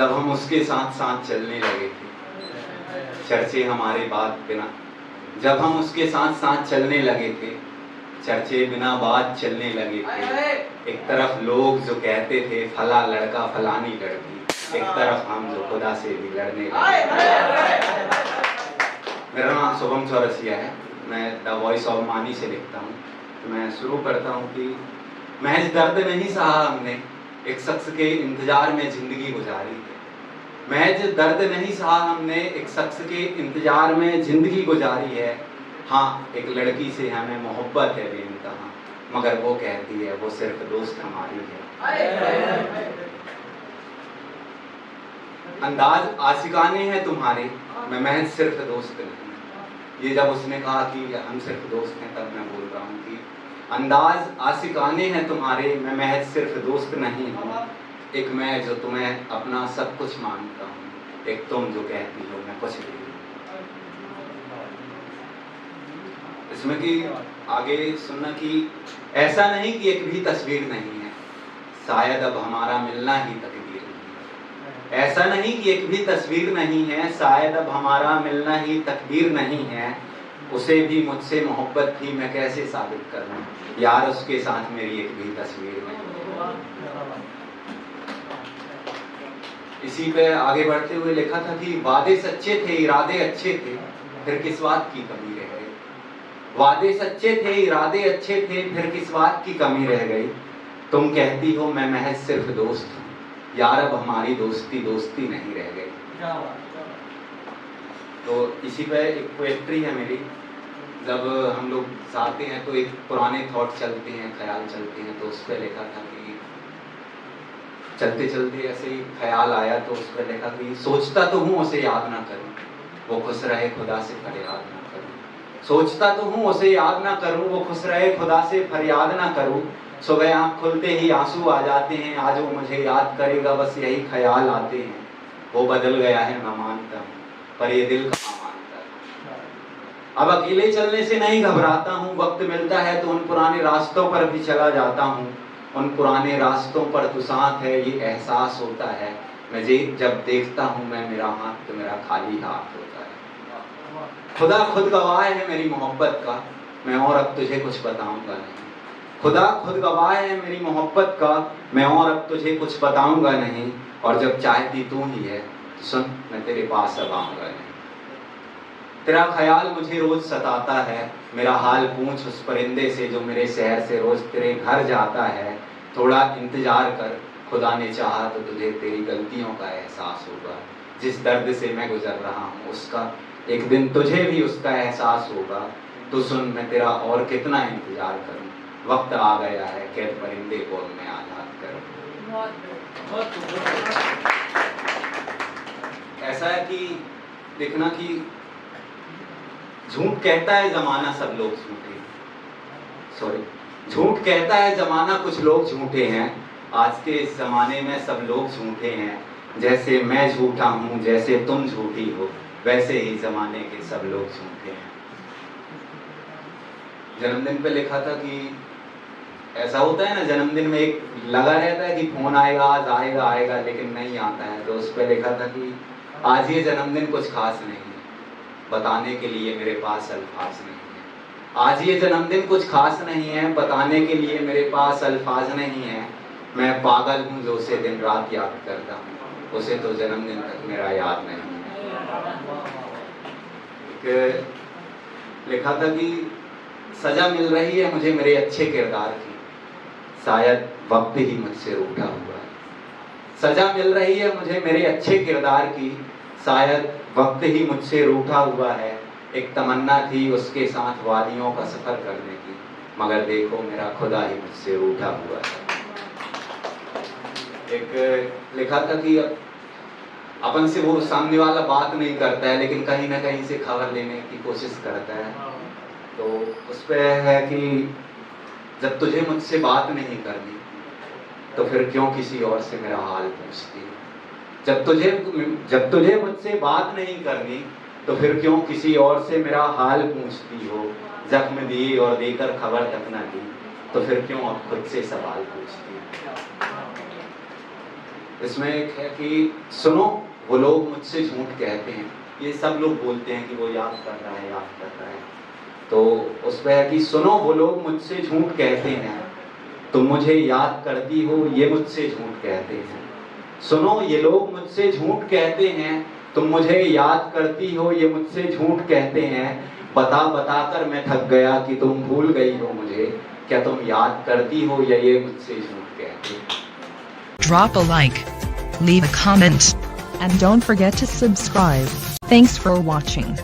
जब हम उसके साथ साथ चलने लगे थे, चर्चे हमारे बात बिना। जब हम उसके साथ साथ चलने लगे थे, चर्चे बिना बात चलने लगे थे। एक तरफ लोग जो कहते थे फला लड़का फलानी लड़की, एक तरफ हम जो खुदा से भी लड़ने लगे। मेरा नाम शुभम चौरसिया है, मैं द वॉइस ऑफ मानी से लिखता हूँ। तो मैं शुरू करता हूँ कि महज दर्द नहीं सहा हमने, एक शख्स के इंतजार में जिंदगी गुजारी है। महज दर्द नहीं सहा हमने, एक शख्स के इंतजार में जिंदगी गुजारी है। हाँ, एक लड़की से हमें मोहब्बत है बेइंतहा, मगर वो कहती है वो सिर्फ दोस्त हमारी है। अंदाज आशिकाने हैं तुम्हारे, मैं महज सिर्फ दोस्त नहीं। ये जब उसने कहा कि हम सिर्फ दोस्त हैं, तब मैं बोल रहा हूँ कि अंदाज आशिकाने हैं तुम्हारे, मैं महज सिर्फ दोस्त नहीं हूँ। एक मैं जो तुम्हें अपना सब कुछ मानता हूँ, एक तुम जो कहती हो मैं कुछ नहीं। इसमें कि आगे सुनना कि ऐसा नहीं कि एक भी तस्वीर नहीं है, शायद अब हमारा मिलना ही तकदीर नहीं है। ऐसा नहीं कि एक भी तस्वीर नहीं है, शायद अब हमारा मिलना ही तकदीर नहीं है। उसे भी मुझसे मोहब्बत थी, मैं कैसे साबित करूं यार, उसके साथ मेरी एक भी तस्वीर नहीं। इसी पे आगे बढ़ते हुए लिखा था कि वादे सच्चे थे, इरादे अच्छे थे, फिर किस बात की कमी रह गई। वादे सच्चे थे, इरादे अच्छे थे, फिर किस बात की कमी रह गई। तुम कहती हो मैं महज सिर्फ दोस्त हूँ, यार अब हमारी दोस्ती दोस्ती नहीं रह गई। तो इसी पे एक पोएट्री है मेरी। जब हम लोग जाते हैं तो एक पुराने थॉट चलते हैं, ख्याल चलते हैं, तो उस पर लिखा था कि चलते चलते ऐसे ही ख्याल आया, तो उस पर लिखा कि सोचता तो हूँ उसे याद ना करूँ, वो खुश रहे खुदा से फरियाद ना करूँ। सोचता तो हूँ उसे याद ना करूँ, वो खुश रहे खुदा से फरियाद ना करूँ। सुबह आँख खुलते ही आंसू आ जाते हैं, आज वो मुझे याद करेगा, बस यही ख्याल आते हैं। वो बदल गया है मैं मानता हूँ, पर ये दिल कहाँ मानता है। अब अकेले चलने से नहीं घबराता हूँ, वक्त मिलता है तो उन पुराने रास्तों पर भी चला जाता हूँ। उन पुराने रास्तों पर तू साथ है ये एहसास होता है। मैं जब देखता हूँ मैं मेरा हाथ तो मेरा खाली हाथ होता है। खुदा खुद गवाह है मेरी मोहब्बत का, मैं और अब तुझे कुछ बताऊंगा नहीं। खुदा खुद गवाह है मेरी मोहब्बत का, मैं और अब तुझे कुछ बताऊंगा नहीं। और जब चाहती तू ही है सुन, मैं तेरे पास अब आऊंगा नहीं। तेरा ख्याल मुझे रोज सताता है, मेरा हाल पूछ उस परिंदे से जो मेरे शहर से रोज तेरे घर जाता है। थोड़ा इंतजार कर, खुदा ने चाहा तो तुझे तेरी गलतियों का एहसास होगा। जिस दर्द से मैं गुजर रहा हूँ उसका एक दिन तुझे भी उसका एहसास होगा। तो सुन मैं तेरा और कितना इंतजार करूँ, वक्त आ गया है कैद परिंदे को मैं आजाद करूँ। ऐसा है कि देखना कि झूठ कहता है जमाना सब लोग झूठे, झूठ कहता है जमाना कुछ लोग झूठे हैं। आज के इस जमाने में सब लोग झूठे हैं। जैसे मैं झूठा हूँ, जैसे तुम झूठी हो, वैसे ही जमाने के सब लोग झूठे हैं। जन्मदिन पे लिखा था कि ऐसा होता है ना, जन्मदिन में एक लगा रहता है कि फोन आएगा आज आएगा आएगा, लेकिन नहीं आता है। तो उस पर लिखा था कि आज ये जन्मदिन कुछ खास नहीं है, बताने के लिए मेरे पास अल्फाज नहीं है। आज ये जन्मदिन कुछ खास नहीं है, बताने के लिए मेरे पास अल्फाज नहीं है। मैं पागल हूँ जो उसे दिन रात याद करता हूँ, उसे तो जन्मदिन तक मेरा याद नहीं है। लिखा था कि सजा मिल रही है मुझे मेरे अच्छे किरदार की, शायद वक्त ही मुझसे रूठा हुआ है। सजा मिल रही है मुझे मेरे अच्छे किरदार की, शायद वक्त ही मुझसे रूठा हुआ है। एक तमन्ना थी उसके साथ वादियों का सफर करने की, मगर देखो मेरा खुदा ही मुझसे रूठा हुआ है। एक लिखा था कि अपन से वो सामने वाला बात नहीं करता है, लेकिन कहीं ना कहीं से खबर लेने की कोशिश करता है। तो उस पर है कि जब तुझे मुझसे बात नहीं करनी तो फिर क्यों किसी और से मेरा हाल पूछती। जब तुझे मुझसे बात नहीं करनी तो फिर क्यों किसी और से मेरा हाल पूछती हो। जख्म दिए और देकर खबर तक न दी तो फिर क्यों अब खुद से सवाल पूछती हो। इसमें एक है कि सुनो वो लोग मुझसे झूठ कहते हैं। ये सब लोग बोलते हैं कि वो याद कर रहा है, याद कर रहा है। तो उस पर है कि सुनो वो लोग मुझसे झूठ कहते हैं, तुम मुझे याद करती हो, ये मुझसे झूठ कहते हैं। सुनो ये लोग मुझसे झूठ कहते हैं, तुम मुझे याद करती हो, ये मुझसे झूठ कहते हैं। बता बता कर मैं थक गया कि तुम भूल गई हो मुझे, क्या तुम याद करती हो या ये मुझसे झूठ कहते हैं। Drop a like, leave a comment, and don't forget to subscribe. Thanks for watching.